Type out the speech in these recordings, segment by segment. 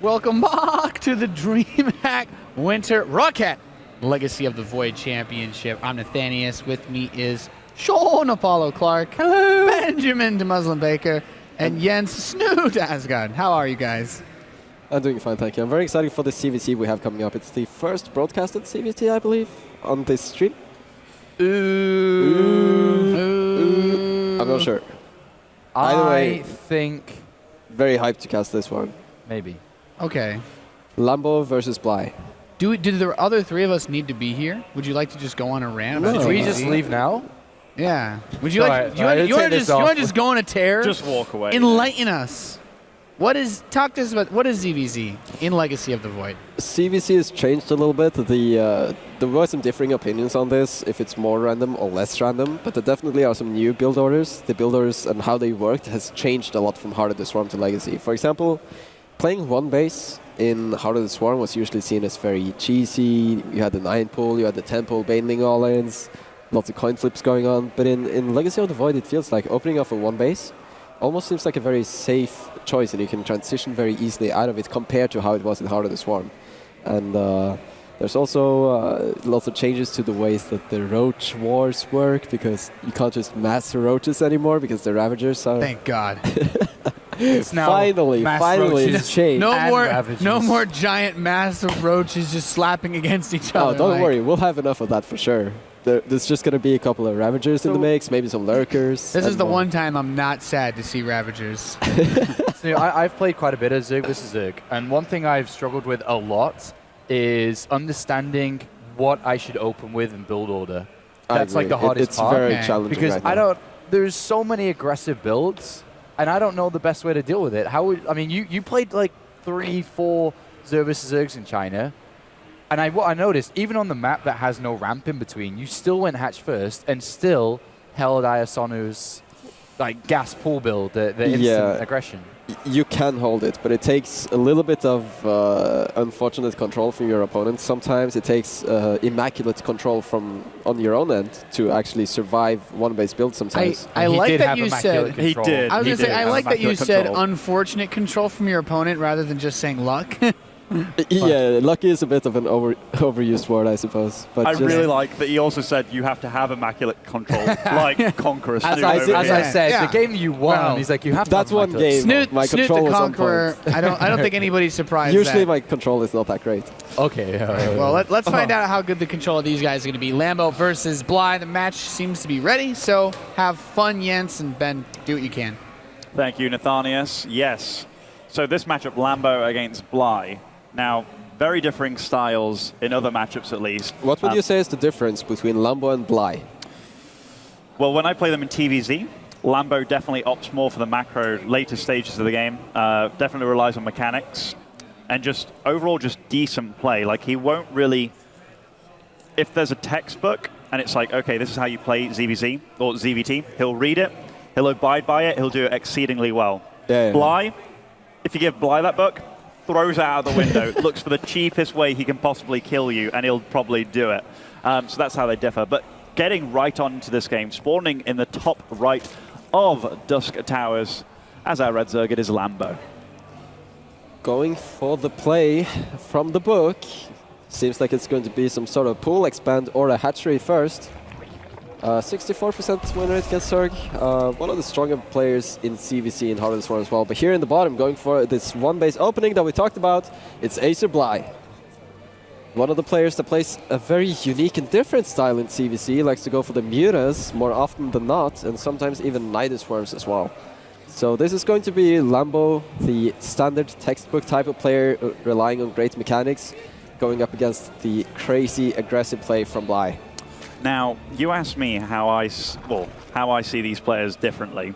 Welcome back to the DreamHack Winter ROCCAT Legacy of the Void Championship. I'm Nathanius. With me is Sean Apollo Clark, hello, Benjamin de Muslim Baker, and Jens Snoot Asgard. How are you guys? I'm doing fine, thank you. I'm very excited for the ZvZ we have coming up. It's the first broadcasted ZvZ, I believe, on this stream. Ooh. I'm not sure. Either way, I think very hyped to cast this one. maybe. Okay. Lambo versus Bly. Do the other three of us need to be here? Would you like to just go on a rant? No. about Should we ZvZ? just leave now? Yeah. Would you Alright, like? You want to just go on a tear? Just walk away. Enlighten us. Talk to us about what is ZvZ in Legacy of the Void? ZvZ has changed a little bit. There were some differing opinions on this, if it's more random or less random, but there definitely are some new build orders. The build orders and how they worked has changed a lot from Heart of the Swarm to Legacy. For example, playing one base in Heart of the Swarm was usually seen as very cheesy. You had the 9 pull, you had the 10 pull baneling all-ins, lots of coin flips going on. But in Legacy of the Void, it feels like opening up a one base almost seems like a very safe choice, and you can transition very easily out of it compared to how it was in Heart of the Swarm. And there's also lots of changes to the ways that the Roach Wars work, because you can't just master Roaches anymore because they're Ravagers. So Thank God. It's now finally roaches. it's changed. No more giant massive roaches just slapping against each Oh, other. don't like- worry, we'll have enough of that for sure. There's just going to be a couple of Ravagers in the mix, maybe some Lurkers. This is and the more. one time I'm not sad to see Ravagers. So, I've played quite a bit of Zerg vs. Zerg, and one thing I've struggled with a lot is understanding what I should open with and build order. I That's like agree. the hardest It's part. very Okay. challenging Because right now. there's so many aggressive builds, and I don't know the best way to deal with it. You played like 3-4 Zerg vs. Zergs in China, and what I noticed, even on the map that has no ramp in between, you still went hatch first and still held Ayasonu's like gas pool build, the instant Yeah. aggression. You can hold it, but it takes a little bit of unfortunate control from your opponent. Sometimes it takes immaculate control from on your own end to actually survive one-base build sometimes. I He like did that have you immaculate said. He control. did. I was He going to say, did I have like that you immaculate said control. unfortunate control from your opponent rather than just saying luck. Yeah, lucky is a bit of an overused word, I suppose. But I just really like that he also said you have to have immaculate control, like Conqueror As Snoot I over here. said, Yeah. the game you won, Well, he's like, you have to that's have one immaculate game. Snoot, My Snoot control the is on Conqueror. point. I don't think anybody's surprised. Usually that. my control is not that great. Okay. Well, let's find out how good the control of these guys is going to be. Lambo versus Bly. The match seems to be ready, so have fun, Jens, and Ben. Do what you can. Thank you, Nathanius. Yes. So this matchup, Lambo against Bly. Now, very differing styles in other matchups at least. What would you say is the difference between Lambo and Bly? Well, when I play them in TVZ, Lambo definitely opts more for the macro later stages of the game. Definitely relies on mechanics and just overall just decent play. Like he won't really, if there's a textbook and it's like, okay, this is how you play ZvZ or ZvT, he'll read it, he'll abide by it, he'll do it exceedingly well. Yeah. Bly, if you give Bly that book, throws it out of the window, looks for the cheapest way he can possibly kill you, and he'll probably do it. So that's how they differ. But getting right on into this game, spawning in the top right of Dusk Towers, as our red Zerg, it is Lambo. Going for the play from the book. Seems like it's going to be some sort of pool expand or a hatchery first. 64% win rate against Zerg. One of the stronger players in ZvZ in Heart of the Swarm as well. But here in the bottom, going for this one base opening that we talked about, it's Acer Bly. One of the players that plays a very unique and different style in ZvZ, likes to go for the Mutas more often than not, and sometimes even Nidus Worms as well. So this is going to be Lambo, the standard textbook type of player, relying on great mechanics, going up against the crazy aggressive play from Bly. Now, you asked me how I see these players differently.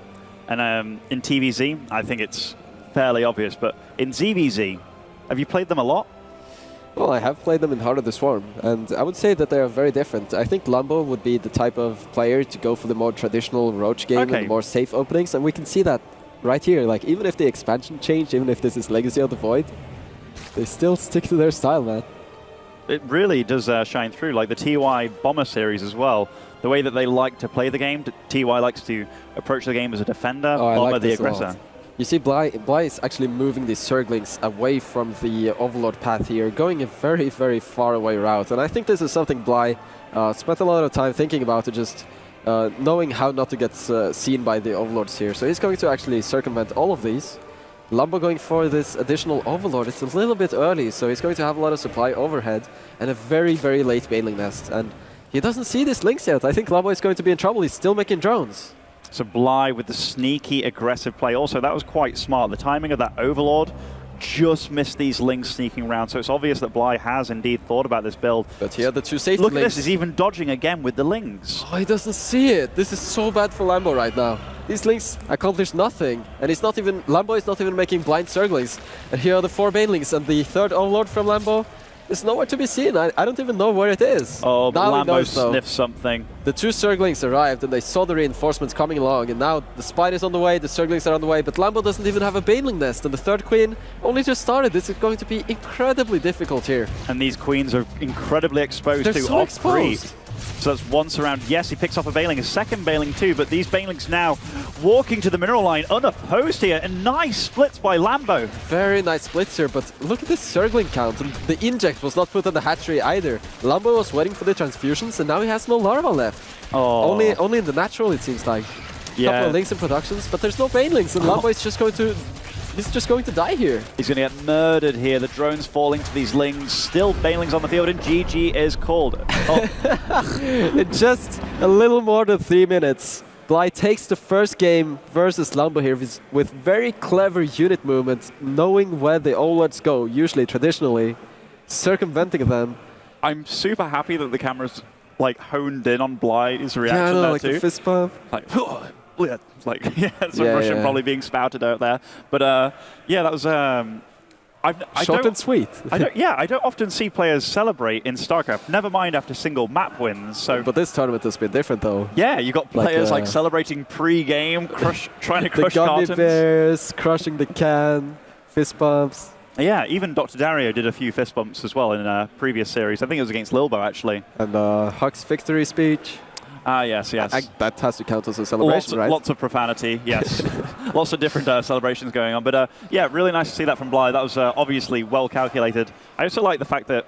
And in TVZ, I think it's fairly obvious. But in ZvZ, have you played them a lot? Well, I have played them in Heart of the Swarm, and I would say that they are very different. I think Lambo would be the type of player to go for the more traditional Roach game and the more safe openings, and we can see that right here. Like, even if the expansion changed, even if this is Legacy of the Void, they still stick to their style, man. It really does shine through, like the TY Bomber series as well. The way that they like to play the game, TY likes to approach the game as a defender, Oh, I Bomber like the this a lot. aggressor. You see Bly is actually moving the Zerglings away from the Overlord path here, going a very, very far away route. And I think this is something Bly spent a lot of time thinking about, to just knowing how not to get seen by the Overlords here. So he's going to actually circumvent all of these. Lambo going for this additional Overlord. It's a little bit early, so he's going to have a lot of supply overhead and a very, very late Baneling Nest. And he doesn't see these links yet. I think Lambo is going to be in trouble. He's still making drones. So Bly with the sneaky, aggressive play. Also, that was quite smart. The timing of that Overlord just missed these links sneaking around. So it's obvious that Bly has indeed thought about this build. But here, the two safety Look links. at this, he's even dodging again with the links. Oh, he doesn't see it. This is so bad for Lambo right now. These links accomplish nothing. And he's not even, Lambo is not even making blind Zerglings. And here are the 4 Banelings, and the 3rd Overlord from Lambo is nowhere to be seen. I don't even know where it is. Oh, but now Lambo sniffed something. The 2 Zerglings arrived and they saw the reinforcements coming along, and now the Spine is on the way, the Zerglings are on the way, but Lambo doesn't even have a Baneling Nest, and the 3rd Queen only just started. This is going to be incredibly difficult here. And these queens are incredibly exposed They're to so off-free. exposed. So that's one surround. Yes, he picks off a Baneling, a second Baneling too, but these Banelings now walking to the mineral line unopposed here, and nice splits by Lambo. Very nice splits here, but look at this Zergling count, and the inject was not put on the hatchery either. Lambo was waiting for the transfusions, and now he has no larva left. Oh. Only in the natural, it seems like. Yeah. Couple of links in productions, but there's no Banelings, and Lambo is just going to... He's just going to die here. He's going to get murdered here. The drone's falling to these lings. Still Banelings on the field, and GG is called. Oh. In just a little more than 3 minutes, Bly takes the first game versus Lambo here with very clever unit movement, knowing where the Overlords go, usually, traditionally, circumventing them. I'm super happy that the camera's like honed in on Bly's reaction Yeah, I know, there like too. the fist bump. Like, yeah, some Russian probably being spouted out there. But yeah, that was Short and sweet. I don't often see players celebrate in StarCraft. Never mind after single map wins. So, But this tournament has been different, though. yeah, you got players like celebrating pre-game, trying to The crush gummy cartons. bears, crushing the can, fist bumps. Yeah, even Dr. Dario did a few fist bumps as well in a previous series. I think it was against Lilbo, actually. And Huck's victory speech. Yes. That has to count as a celebration, right? Lots of profanity, yes. Lots of different celebrations going on. But yeah, really nice to see that from Bly. That was obviously well calculated. I also like the fact that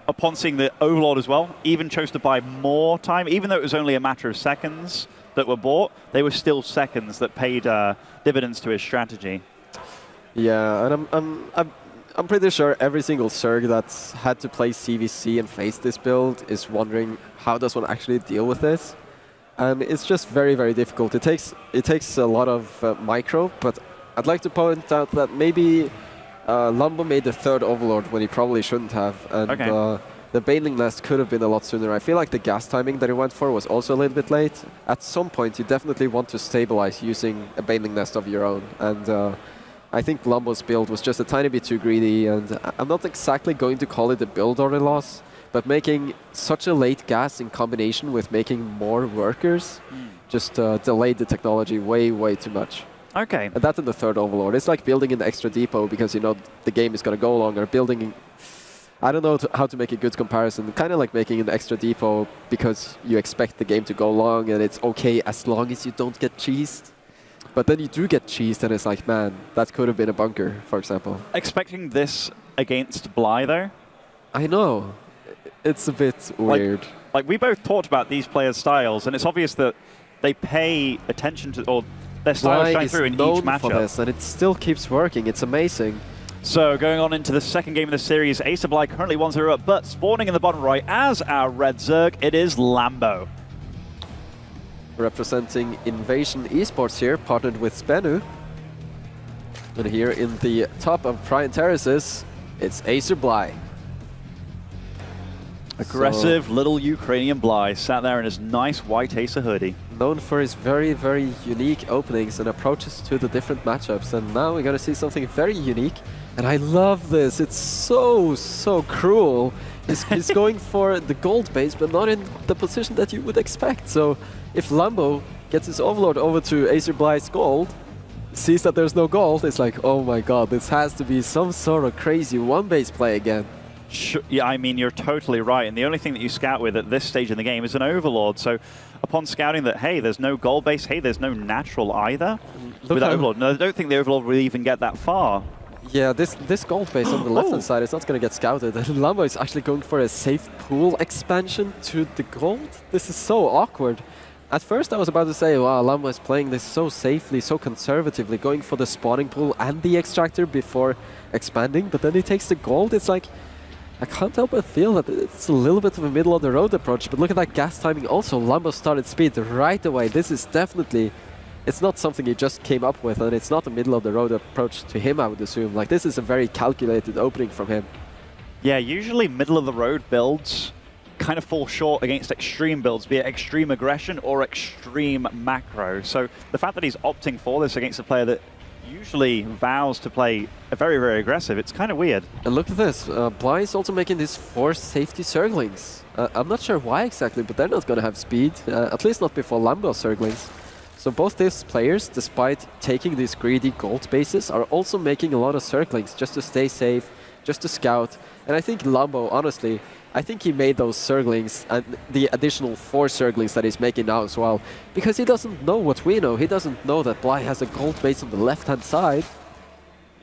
upon seeing the Overlord as well, even chose to buy more time. Even though it was only a matter of seconds that were bought, they were still seconds that paid dividends to his strategy. Yeah, and I'm pretty sure every single Zerg that's had to play ZvZ and face this build is wondering how does one actually deal with this, and it's just very, very difficult. It takes a lot of micro, but I'd like to point out that maybe Lambo made the 3rd Overlord when he probably shouldn't have, and the Baneling Nest could have been a lot sooner. I feel like the gas timing that he went for was also a little bit late. At some point, you definitely want to stabilize using a Baneling Nest of your own, and I think Lambo's build was just a tiny bit too greedy, and I'm not exactly going to call it a build order loss, but making such a late gas in combination with making more workers just delayed the technology way, way too much. Okay. And that's in the 3rd Overlord. It's like building an extra depot because you know the game is going to go longer. Building, I don't know how to make a good comparison, kind of like making an extra depot because you expect the game to go long and it's okay as long as you don't get cheesed. But then you do get cheesed, and it's like, man, that could have been a bunker, for example. Expecting this against Bly, though? I know. It's a bit weird. Like, we both talked about these players' styles, and it's obvious that they pay attention to, or their styles shine through in each matchup. For this, and it still keeps working. It's amazing. So, going on into the second game of the series, Ace Bly currently 1-0 up, but spawning in the bottom right as our red Zerg, it is Lambo. Representing Invasion Esports here, partnered with Spenu. And here in the top of Prime Terraces, it's Ace Bly. Aggressive little Ukrainian Bly sat there in his nice white Acer hoodie. Known for his very, very unique openings and approaches to the different matchups. And now we're going to see something very unique. And I love this. It's so, so cruel. He's going for the gold base, but not in the position that you would expect. So if Lambo gets his Overlord over to Acer Bly's gold, sees that there's no gold, it's like, oh my god, this has to be some sort of crazy one-base play again. Yeah, I mean, you're totally right. And the only thing that you scout with at this stage in the game is an Overlord. So upon scouting that, hey, there's no gold base, hey, there's no natural either with that Overlord. No, I don't think the Overlord will even get that far. Yeah, this gold base on the left-hand side is not going to get scouted. Lambo is actually going for a safe pool expansion to the gold. This is so awkward. At first, I was about to say, wow, Lambo is playing this so safely, so conservatively, going for the spawning pool and the extractor before expanding, but then he takes the gold. It's like, I can't help but feel that it's a little bit of a middle-of-the-road approach, but look at that gas timing also. Lambo started speed right away. This is definitely... It's not something he just came up with, and it's not a middle-of-the-road approach to him, I would assume. Like, this is a very calculated opening from him. Yeah, usually middle-of-the-road builds kind of fall short against extreme builds, be it extreme aggression or extreme macro. So the fact that he's opting for this against a player that usually vows to play very, very aggressive, it's kind of weird. And look at this. Bly is also making these 4 safety Zerglings. I'm not sure why exactly, but they're not going to have speed, at least not before Lambo Zerglings. So both these players, despite taking these greedy gold bases, are also making a lot of Zerglings just to stay safe, just to scout. And I think Lambo, honestly, I think he made those Zerglings and the additional 4 Zerglings that he's making now as well, because he doesn't know what we know. He doesn't know that Bly has a gold base on the left-hand side.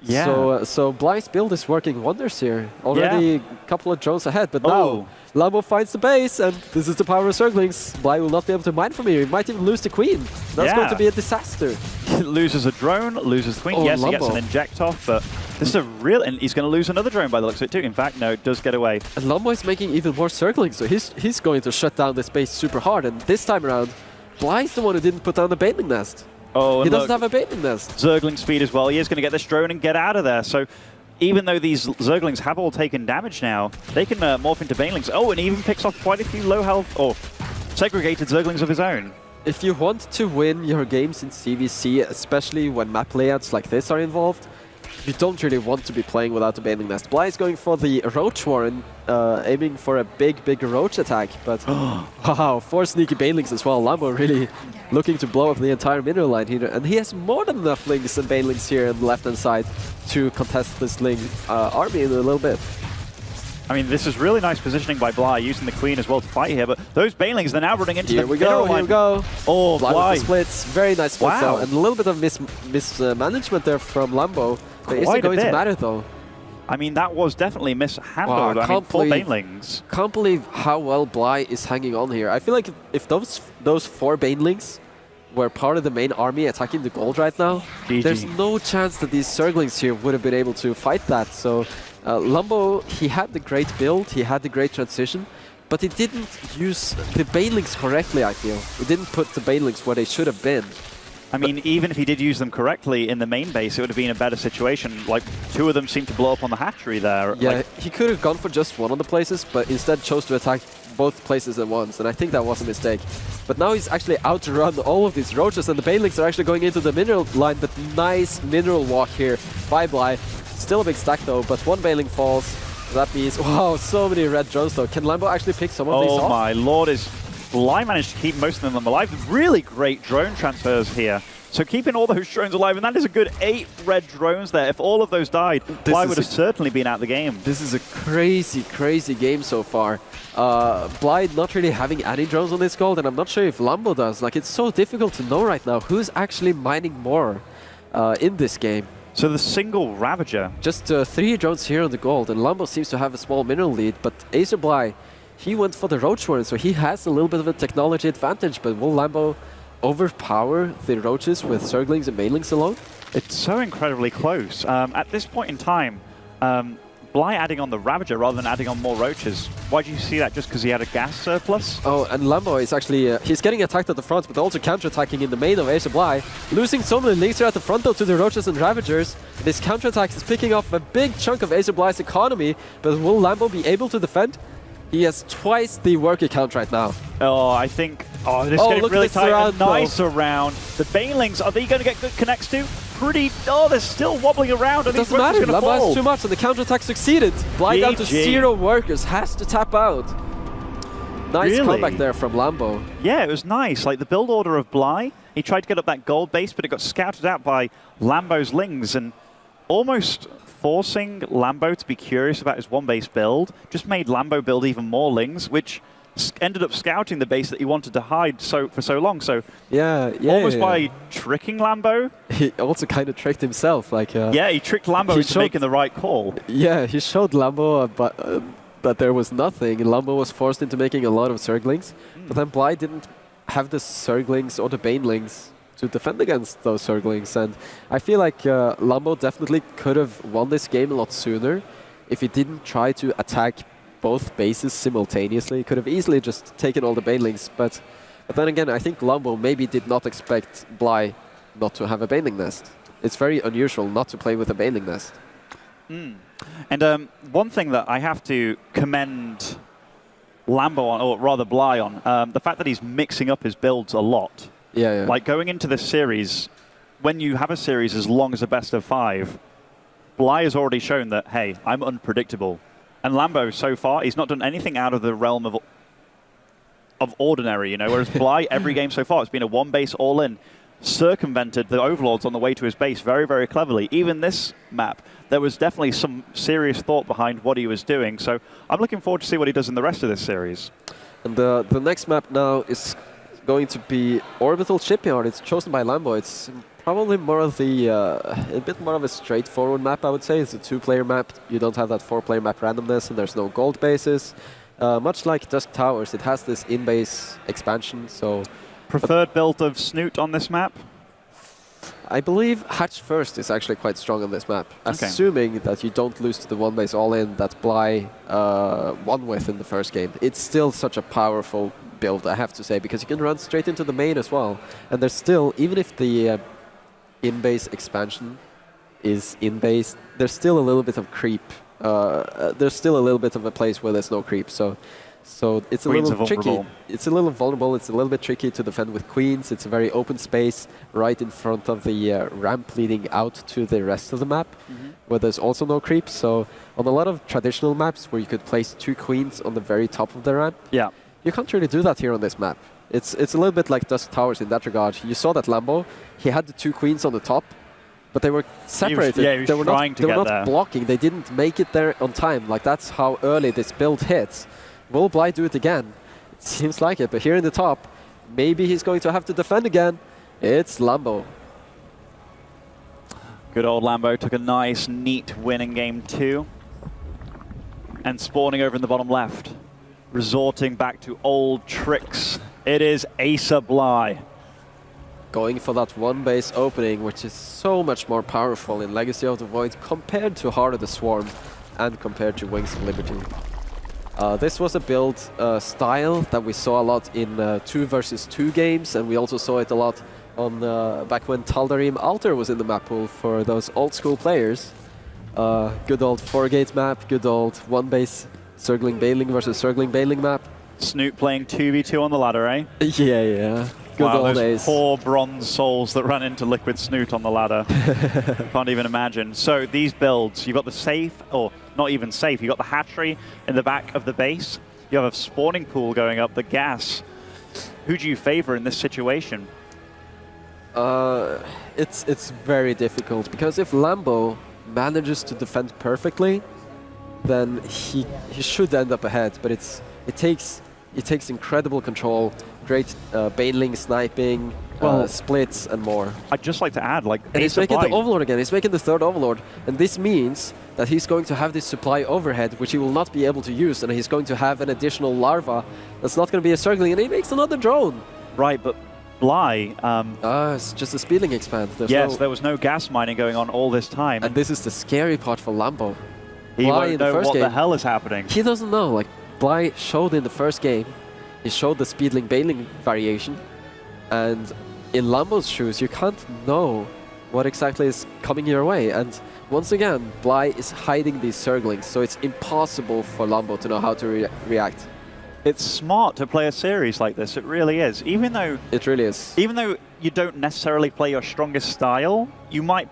Yeah. So Bly's build is working wonders here. Already a couple of drones ahead, but now Lambo finds the base, and this is the power of Zerglings. Bly will not be able to mine from here. He might even lose the queen. That's going to be a disaster. Loses a drone, loses the queen. Yes, Lambo. He gets an inject off, but this is a real... And he's going to lose another drone by the looks of it too. In fact, no, it does get away. And Lambo is making even more Zerglings, so he's going to shut down this base super hard. And this time around, Bly's the one who didn't put down the baitling nest. Oh, he doesn't have a baitling nest. Zergling speed as well. He is going to get this drone and get out of there. So even though these Zerglings have all taken damage now, they can morph into banelings. Oh, and he even picks off quite a few low health or segregated Zerglings of his own. If you want to win your games in ZvZ, especially when map layouts like this are involved, you don't really want to be playing without the Baneling Nest. Bly is going for the Roach Warren, aiming for a big Roach attack, but wow, 4 sneaky Banelings as well. Lambo really looking to blow up the entire mineral line here, and he has more than enough Lings and Banelings here on the left-hand side to contest this Ling army in a little bit. I mean, this is really nice positioning by Bly, using the Queen as well to fight here, but those Banelings, they're now running into the mineral line. Here we go. Oh, Bly with the splits. Very nice splits, wow. though. And a little bit of mismanagement there from Lambo. But is it going to matter, though? I mean, that was definitely mishandled. I mean, 4 Banelings. Can't believe how well Bly is hanging on here. I feel like if those 4 Banelings were part of the main army attacking the gold right now, there's no chance that these Zerglings here would have been able to fight that. So Lambo, he had the great build, he had the great transition, but he didn't use the Banelings correctly, I feel. He didn't put the Banelings where they should have been. I mean, even if he did use them correctly in the main base, it would have been a better situation. Like, 2 of them seemed to blow up on the hatchery there. Yeah, like, he could have gone for just one of the places, but instead chose to attack both places at once, and I think that was a mistake. But now he's actually outrun all of these roaches, and the Banelings are actually going into the mineral line, but nice mineral walk here by Bly. Still a big stack though, but 1 Baneling falls. That means, wow, so many red drones though. Can Lambo actually pick some of these off? Oh my lord, is Bly managed to keep most of them alive. Really great drone transfers here. So keeping all those drones alive, and that is a good 8 red drones there. If all of those died, Bly would have certainly been out of the game. This is a crazy game so far. Bly not really having any drones on this gold, and I'm not sure if Lambo does. Like, it's so difficult to know right now who's actually mining more in this game. So the single Ravager. Just 3 drones here on the gold, and Lambo seems to have a small mineral lead, but Acer Bly, he went for the Roach Warren, so he has a little bit of a technology advantage, but will Lambo overpower the Roaches with Zerglings and Banelings alone? It's so incredibly close. At this point in time, Bly adding on the Ravager rather than adding on more Roaches. Why do you see that? Just because he had a gas surplus? Oh, and Lambo is actually, he's getting attacked at the front, but also counter-attacking in the main of Acer Bly. Losing so many links here at the front though to the Roaches and Ravagers. This counter-attack is picking off a big chunk of Acer Bly's economy, but will Lambo be able to defend? He has twice the worker count right now. Oh, I think... Oh, this is getting really tight. Surround, a nice round. The Banelings, are they going to get good connects to? Pretty... Oh, they're still wobbling around. It doesn't matter. Lambo has too much, and the counterattack succeeded. Bly down to 0 workers, has to tap out. Nice comeback there from Lambo. Yeah, it was nice. Like, the build order of Bly, he tried to get up that gold base, but it got scouted out by Lambo's Lings, and almost forcing Lambo to be curious about his one-base build just made Lambo build even more Lings, which ended up scouting the base that he wanted to hide for so long. So almost by tricking Lambo, he also kind of tricked himself. he tricked Lambo into making the right call. Yeah, he showed Lambo that there was nothing, and Lambo was forced into making a lot of Zerglings. But then Bly didn't have the Zerglings or the Banelings to defend against those Zerglings, and I feel like Lambo definitely could have won this game a lot sooner if he didn't try to attack both bases simultaneously. He could have easily just taken all the Banelings, but then again, I think Lambo maybe did not expect Bly not to have a Baneling nest. It's very unusual not to play with a Baneling nest. And one thing that I have to commend Lambo on, or rather Bly on, the fact that he's mixing up his builds a lot. Yeah. Like going into this series, when you have a series as long as a best of 5, Bly has already shown that, hey, I'm unpredictable. And Lambo, so far, he's not done anything out of the realm of ordinary, you know, whereas Bly, every game so far, it's been a one-base all-in, circumvented the Overlords on the way to his base very, very cleverly. Even this map, there was definitely some serious thought behind what he was doing. So I'm looking forward to see what he does in the rest of this series. And the next map now is going to be Orbital Shipyard. It's chosen by Lambo. It's probably more of a bit more of a straightforward map, I would say. It's a 2-player map. You don't have that 4-player map randomness, and there's no gold bases. Much like Dusk Towers, it has this in-base expansion. So preferred build of Snoot on this map? I believe Hatch First is actually quite strong on this map, okay, assuming that you don't lose to the one-base all-in that Bly won with in the first game. It's still such a powerful build, I have to say, because you can run straight into the main as well. And there's still, even if the in-base expansion is in-base, there's still a little bit of creep. There's still a little bit of a place where there's no creep, so it's a little tricky. It's a little vulnerable. It's a little bit tricky to defend with queens. It's a very open space right in front of the ramp leading out to the rest of the map, where there's also no creep. So on a lot of traditional maps where you could place 2 queens on the very top of the ramp, you can't really do that here on this map. It's a little bit like Dusk Towers in that regard. You saw that Lambo, he had the 2 queens on the top, but they were separated. He was trying to they were get not blocking. They didn't make it there on time. Like, that's how early this build hits. Will Bly do it again? It seems like it, but here in the top, maybe he's going to have to defend again. It's Lambo. Good old Lambo took a nice, neat win in game 2. And spawning over in the bottom left, resorting back to old tricks. It is Asa Bly. Going for that one-base opening, which is so much more powerful in Legacy of the Void compared to Heart of the Swarm and compared to Wings of Liberty. This was a build style that we saw a lot in 2 versus 2 games, and we also saw it a lot on back when Tal'Darim Altar was in the map pool for those old-school players. Good old 4-gate map, good old one-base Circling Baneling versus Circling Baneling map. Snoot playing 2v2 on the ladder, eh? Yeah. Good wow, old those days. poor bronze souls that ran into Liquid Snoot on the ladder. Can't even imagine. So these builds, you've got the safe, or not even safe, you've got the hatchery in the back of the base. You have a spawning pool going up, the gas. Who do you favor in this situation? It's very difficult, because if Lambo manages to defend perfectly, then he should end up ahead, but it takes incredible control, great Baneling sniping, splits and more. I'd just like to add, like, and he's making the Overlord again. He's making the 3rd Overlord, and this means that he's going to have this supply overhead, which he will not be able to use, and he's going to have an additional larva that's not going to be a Circling, and he makes another drone. Right, but Bly... it's just a speeding expand. There was no gas mining going on all this time. And this is the scary part for Lambo. He won't know what the hell is happening. He doesn't know. Like, Bly showed in the first game, he showed the Speedling Baneling variation, and in Lambo's shoes, you can't know what exactly is coming your way. And once again, Bly is hiding these Zerglings, so it's impossible for Lambo to know how to react. It's smart to play a series like this, it really is. Even though you don't necessarily play your strongest style, you might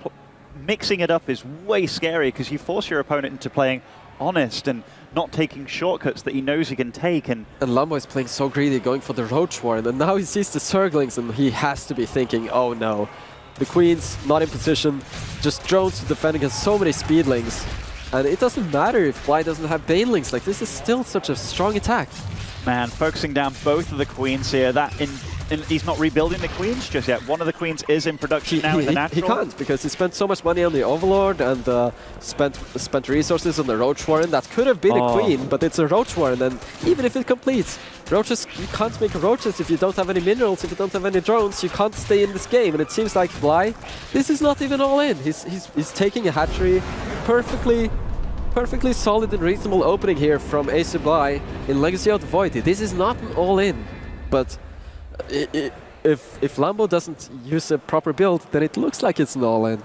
mixing it up is way scary because you force your opponent into playing honest and not taking shortcuts that he knows he can take. And Lambo is playing so greedy, going for the Roach Warren, and now he sees the Zerglings and he has to be thinking, oh no, The Queen's not in position, just drones to defend against so many speedlings. And it doesn't matter if Bly doesn't have banelings, like this is still such a strong attack. Man, focusing down both of the queens here. He's not rebuilding the queens just yet. One of the queens is in production now in the natural. He can't, because he spent so much money on the Overlord and spent resources on the Roach Warren. That could have been a queen, but it's a Roach Warren, and even if it completes, roaches, you can't make roaches if you don't have any minerals, if you don't have any drones, you can't stay in this game. And it seems like Bly, this is not even all in. He's taking a hatchery, perfectly solid and reasonable opening here from Ace Bly in Legacy of the Void. This is not an all in, but if Lambo doesn't use a proper build, then it looks like it's an all in.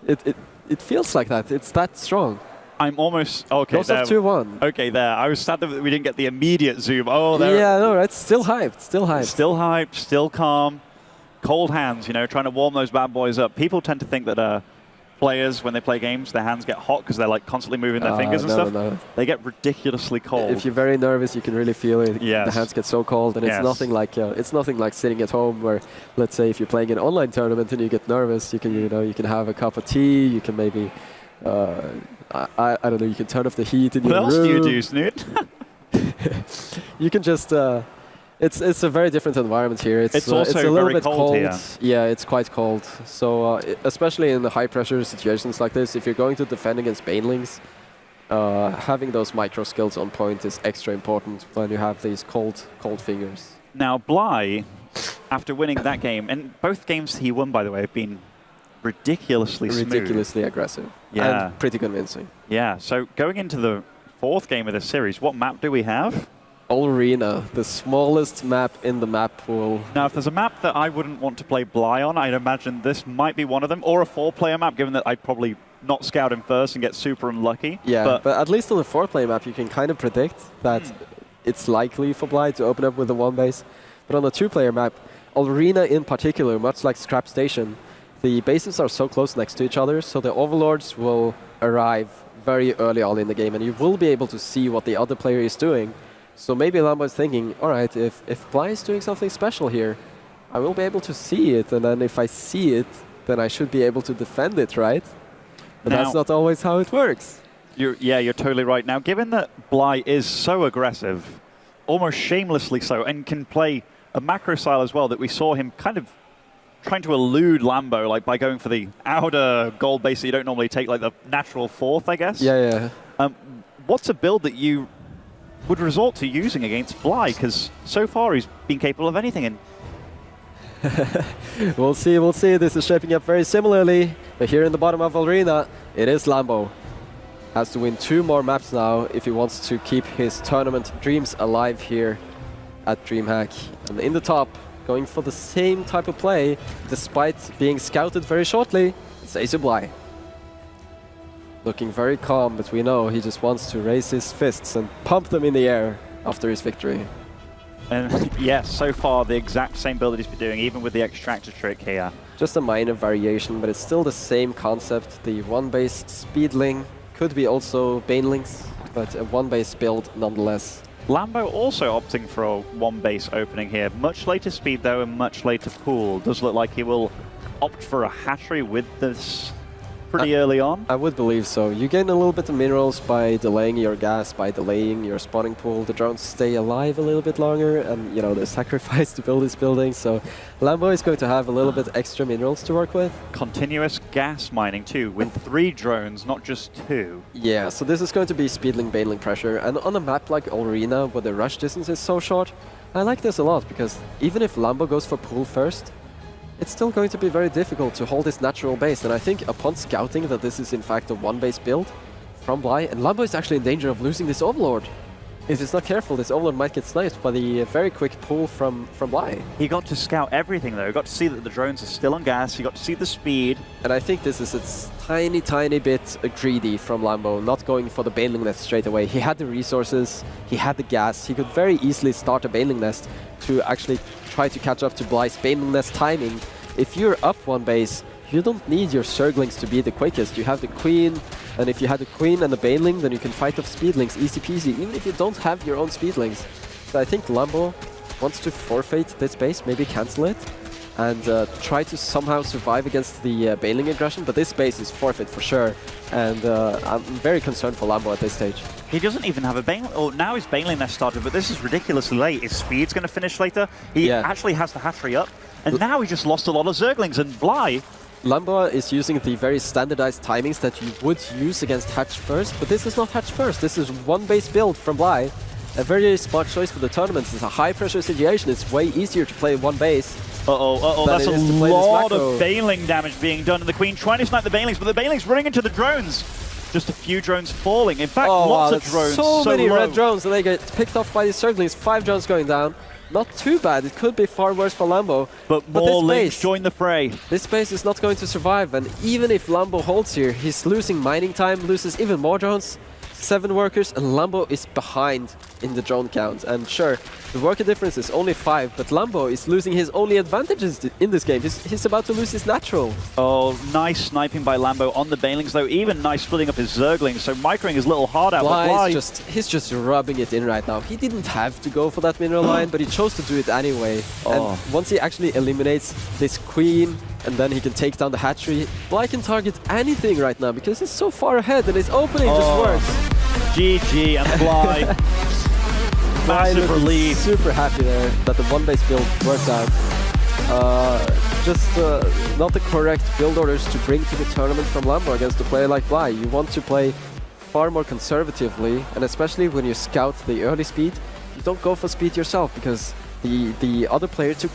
It feels like that. It's that strong. I'm almost okay. Goes up 2-1. Okay, there. I was sad that we didn't get the immediate zoom. Oh, there. Yeah, no, right. Still hyped. Still hyped. Still hyped. Still calm. Cold hands. You know, trying to warm those bad boys up. People tend to think that players, when they play games, their hands get hot because they're like constantly moving their fingers and stuff. No. They get ridiculously cold. If you're very nervous, you can really feel it. Yes. The hands get so cold, and it's nothing like sitting at home where, let's say, if you're playing an online tournament and you get nervous, you can have a cup of tea. You can maybe, I don't know, you can turn off the heat in your room. What else do you do, Snoot? You can just. It's a very different environment here. It's also it's a little very bit cold here. Yeah, it's quite cold. So especially in the high pressure situations like this, if you're going to defend against banelings, having those micro skills on point is extra important when you have these cold fingers. Now Bly, after winning that game, and both games he won, by the way, have been ridiculously smooth. Ridiculously aggressive. Yeah. And pretty convincing. Yeah. So going into the fourth game of this series, what map do we have? Arena, the smallest map in the map pool. Now, if there's a map that I wouldn't want to play Bly on, I'd imagine this might be one of them, or a 4-player map, given that I'd probably not scout him first and get super unlucky. Yeah, but at least on the 4-player map, you can kind of predict that it's likely for Bly to open up with a 1 base. But on the 2-player map, Arena in particular, much like Scrap Station, the bases are so close next to each other, so the Overlords will arrive very early on in the game, and you will be able to see what the other player is doing. So maybe Lambo is thinking, all right, if Bly is doing something special here, I will be able to see it, and then if I see it, then I should be able to defend it, right? But now, that's not always how it works. You're totally right. Now, given that Bly is so aggressive, almost shamelessly so, and can play a macro style as well, that we saw him kind of trying to elude Lambo, like by going for the outer gold base that you don't normally take, like the natural 4th, I guess. Yeah. What's a build that you would resort to using against Bly? Because so far he's been capable of anything. And we'll see. This is shaping up very similarly. But here in the bottom of Arena, it is Lambo. Has to win 2 more maps now if he wants to keep his tournament dreams alive here at DreamHack. And in the top, going for the same type of play, despite being scouted very shortly, it's Ace Bly. Looking very calm, but we know he just wants to raise his fists and pump them in the air after his victory. And yes, so far the exact same build that he's been doing, even with the extractor trick here. Just a minor variation, but it's still the same concept. The 1-base Speedling could be also Banelings, but a 1-base build nonetheless. Lambo also opting for a 1-base opening here. Much later speed though, and much later pool. Does look like he will opt for a hatchery with this pretty early on. I would believe so. You gain a little bit of minerals by delaying your gas, by delaying your spawning pool. The drones stay alive a little bit longer, and they're sacrificed to build this building. So Lambo is going to have a little bit extra minerals to work with. Continuous gas mining too, with 3 drones, not just 2. Yeah, so this is going to be Speedling, Baneling pressure. And on a map like Arena, where the rush distance is so short, I like this a lot, because even if Lambo goes for pool first, it's still going to be very difficult to hold this natural base. And I think upon scouting that this is in fact a 1-base build from Bly, and Lambo is actually in danger of losing this Overlord. If he's not careful, this Overlord might get sniped by the very quick pull from Bly. He got to scout everything though. He got to see that the drones are still on gas. He got to see the speed. And I think this is its tiny bit greedy from Lambo, not going for the Baneling Nest straight away. He had the resources, he had the gas, he could very easily start a Baneling Nest to actually try to catch up to Bly's Baneling Nest timing. If you're up 1 base, you don't need your Zerglings to be the quickest. You have the Queen, and if you have the Queen and the Baneling, then you can fight off Speedlings easy peasy, even if you don't have your own Speedlings. So I think Lambo wants to forfeit this base, maybe cancel it, and try to somehow survive against the Baneling aggression, but this base is forfeit for sure, and I'm very concerned for Lambo at this stage. He doesn't even have a Baneling. Oh, now his Baneling nest started, but this is ridiculously late. His speed's going to finish later. He actually has the hatchery up, and now he just lost a lot of Zerglings, and Bly... Lambo is using the very standardized timings that you would use against Hatch first, but this is not Hatch first. This is one base build from Bly. A very smart choice for the tournaments. It's a high-pressure situation. It's way easier to play one base. That's a lot of Baneling damage being done, and the Queen trying to snipe the Banelings, but the Banelings running into the drones. Just a few drones falling. In fact, lots of drones. So many low. red drones, and they get picked off by the Zerglings. 5 drones going down. Not too bad. It could be far worse for Lambo. But more Lynx join the fray. This base is not going to survive, and even if Lambo holds here, he's losing mining time, loses even more drones. 7 workers, and Lambo is behind in the drone count. And sure, the worker difference is only 5, but Lambo is losing his only advantages in this game. He's about to lose his natural. Oh, nice sniping by Lambo on the Banelings, though. Even nice splitting up his Zerglings, so microing is a little hard out. He's just rubbing it in right now. He didn't have to go for that mineral line, but he chose to do it anyway. And once he actually eliminates this Queen, and then he can take down the hatchery, Bly can target anything right now because he's so far ahead and his opening just works. GG and Bly. Massive relief. Super happy there that the one base build worked out. Just not the correct build orders to bring to the tournament from Lambo against a player like Bly. You want to play far more conservatively, and especially when you scout the early speed, you don't go for speed yourself because the other player took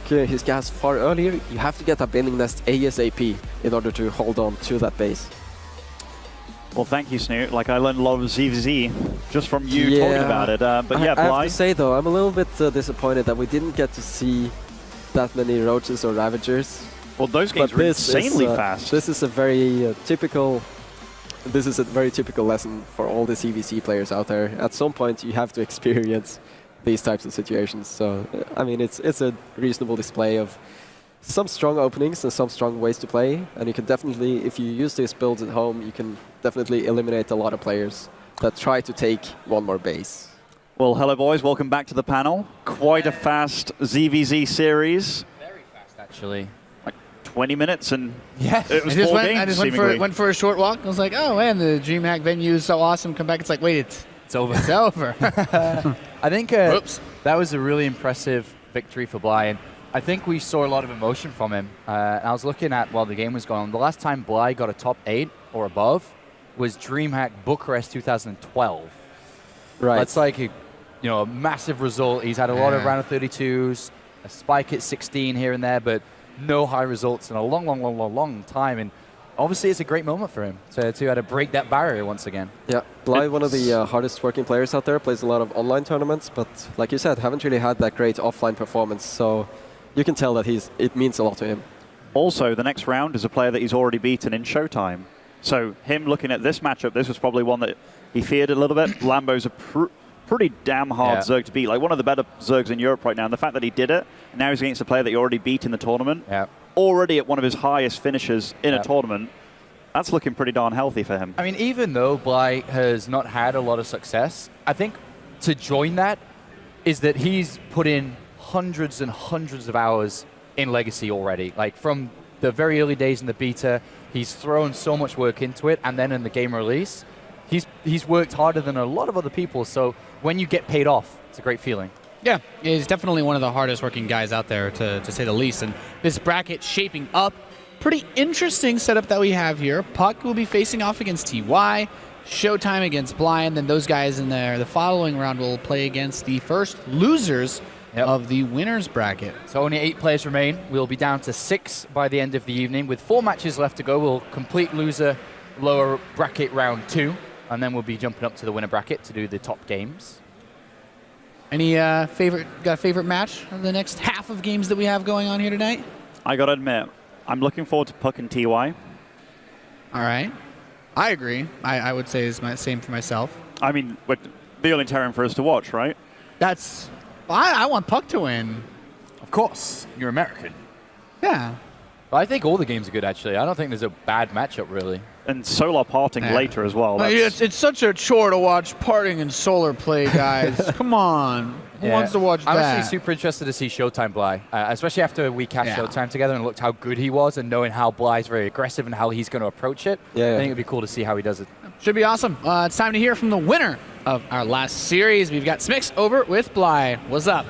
his gas far earlier. You have to get that Baneling nest ASAP in order to hold on to that base. Well, thank you, Snoot. Like, I learned a lot of ZvZ just from you talking about it. But yeah, I Bly. have to say, though, I'm a little bit disappointed that we didn't get to see that many Roaches or Ravagers. Well, those games were insanely fast. This is a very typical... This is a very typical lesson for all the ZvZ players out there. At some point, you have to experience these types of situations. So, I mean, it's a reasonable display of some strong openings and some strong ways to play. And you can definitely, if you use these builds at home, you can definitely eliminate a lot of players that try to take one more base. Well, hello, boys. Welcome back to the panel. Quite a fast ZvZ series. Very fast, actually. 20 minutes and yes. It was 4 games, I just went for a short walk. I was like, oh man, the DreamHack venue is so awesome. Come back, it's like, wait, it's over. It's over. I think that was a really impressive victory for Bly, and I think we saw a lot of emotion from him. I was looking at while the game was going on. The last time Bly got a top 8 or above was DreamHack Bucharest 2012. Right. That's like a massive result. He's had a lot of round of 32s, a spike at 16 here and there, but no high results in a long time. And obviously, it's a great moment for him to have to break that barrier once again. Yeah, Bly, one of the hardest working players out there, plays a lot of online tournaments, but like you said, haven't really had that great offline performance. So you can tell that it means a lot to him. Also, the next round is a player that he's already beaten in Showtime. So him looking at this matchup, this was probably one that he feared a little bit. Lambo's a pretty damn hard Zerg to beat, like one of the better Zergs in Europe right now. And the fact that he did it, and now he's against a player that he already beat in the tournament, already at one of his highest finishes in a tournament, that's looking pretty darn healthy for him. I mean, even though Bly has not had a lot of success, I think to join that is that he's put in hundreds and hundreds of hours in Legacy already. Like from the very early days in the beta, he's thrown so much work into it, and then in the game release, he's worked harder than a lot of other people. So when you get paid off, it's a great feeling. Yeah, he's definitely one of the hardest working guys out there, to say the least. And this bracket shaping up, pretty interesting setup that we have here. Puck will be facing off against TY, Showtime against Bly, and then those guys in there, the following round will play against the first losers of the winners bracket. So only 8 players remain. We'll be down to 6 by the end of the evening. With 4 matches left to go, we'll complete loser lower bracket round 2, and then we'll be jumping up to the winner bracket to do the top games. Any favorite match of the next half of games that we have going on here tonight? I gotta admit, I'm looking forward to Puck and TY. All right. I agree. I would say is my same for myself. I mean, the only Terran for us to watch, right? That's... I want Puck to win. Of course. You're American. Yeah. But I think all the games are good, actually. I don't think there's a bad matchup, really. And Solar parting later as well. It's such a chore to watch Parting and Solar play, guys. Come on. Who wants to watch I'm that? actually super interested to see Showtime Bly, especially after we cast Yeah. Showtime together and looked how good he was, and knowing how Bly's very aggressive and how he's going to approach it. Yeah, yeah. I think it'd be cool to see how he does it. Should be awesome. It's time to hear from the winner of our last series. We've got Smix over with Bly. What's up?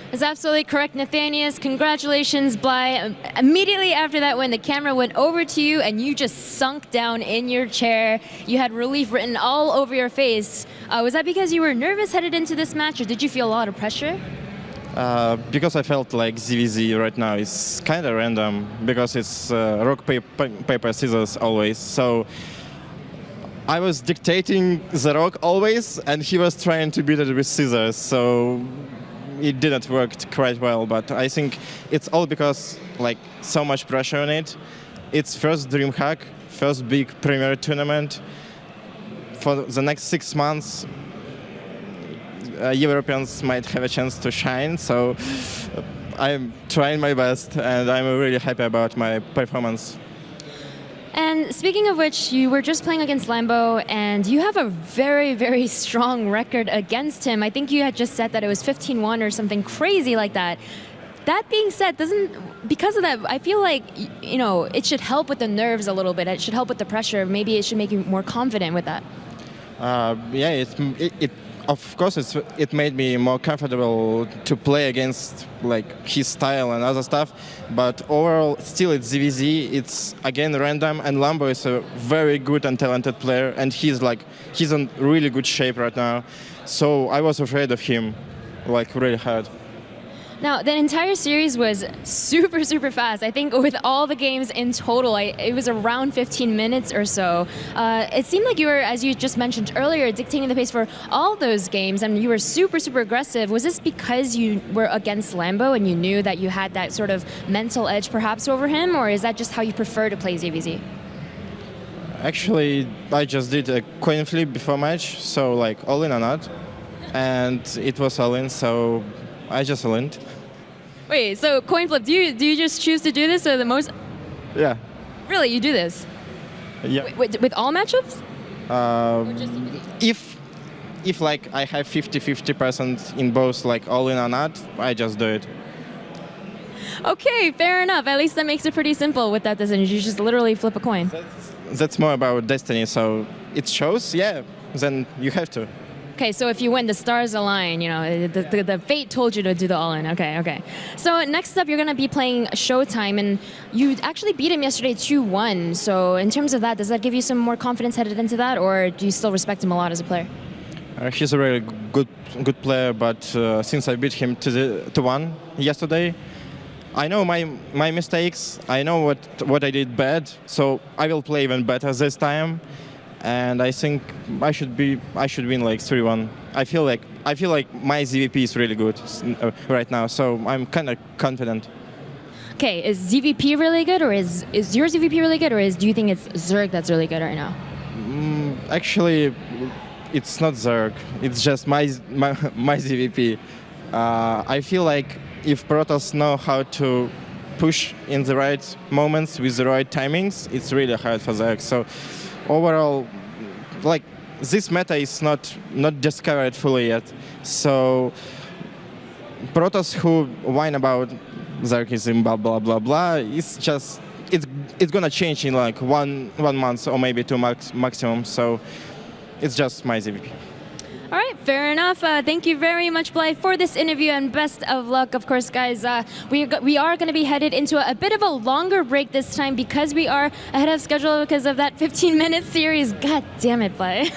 That's absolutely correct, Nathanius. Congratulations, Bly. Immediately after that win, the camera went over to you and you just sunk down in your chair. You had relief written all over your face. Was that because you were nervous headed into this match, or did you feel a lot of pressure? Because I felt like ZvZ right now is kind of random, because it's rock, paper, scissors always. So I was dictating the rock always, and he was trying to beat it with scissors. So it didn't work quite well, but I think it's all because like so much pressure on it. It's first DreamHack, first big premier tournament. For the next 6 months, Europeans might have a chance to shine, so I'm trying my best, and I'm really happy about my performance. And speaking of which, you were just playing against Lambo, and you have a very, very strong record against him. I think you had just said that it was 15-1 or something crazy like that. That being said, because of that, I feel like, you know, it should help with the nerves a little bit. It should help with the pressure. Maybe it should make you more confident with that. Yeah, of course it made me more comfortable to play against like his style and other stuff, but overall still it's ZvZ. It's again random, and Lambo is a very good and talented player, and he's in really good shape right now. So I was afraid of him, like really hard. Now, the entire series was super, super fast. I think with all the games in total, it was around 15 minutes or so. It seemed like you were, as you just mentioned earlier, dictating the pace for all those games, and you were super, super aggressive. Was this because you were against Lambo and you knew that you had that sort of mental edge perhaps over him, or is that just how you prefer to play ZvZ? Actually, I just did a coin flip before match, so like all in or not, and it was all in, so I just all in. Wait, so coin flip, do you just choose to do this, or the most? Yeah. Really, you do this? Yeah. With all matchups? Or just ZvZ? If like I have 50% in both, like all in or not, I just do it. Okay, fair enough. At least that makes it pretty simple with that decision. You just literally flip a coin. That's more about destiny, so it shows, yeah, then you have to. Okay, so if you win, the stars align, you know, the fate told you to do the all-in. Okay. So next up, you're going to be playing Showtime, and you actually beat him yesterday 2-1. So in terms of that, does that give you some more confidence headed into that, or do you still respect him a lot as a player? He's a really good player, but since I beat him to 1 yesterday, I know my mistakes. I know what I did bad, so I will play even better this time. And I think I should win like 3-1. I feel like my ZVP is really good right now, so I'm kind of confident. Okay, is ZVP really good, or is your ZVP really good, or do you think it's Zerg that's really good right now? Actually, it's not Zerg. It's just my ZVP. I feel like if Protoss know how to push in the right moments with the right timings, it's really hard for Zerg. So overall, like this meta is not discovered fully yet. So Protoss who whine about Zergism, blah blah blah blah, it's gonna change in like one month or maybe 2 maximum. So it's just my ZVP. All right, fair enough. Thank you very much, Bly, for this interview, and best of luck. Of course, guys, we are going to be headed into a bit of a longer break this time because we are ahead of schedule because of that 15-minute series. God damn it, Bly.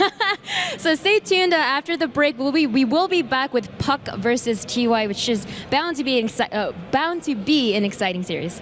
So stay tuned. After the break, we will be back with Puck versus TY, which is bound to be an exciting series.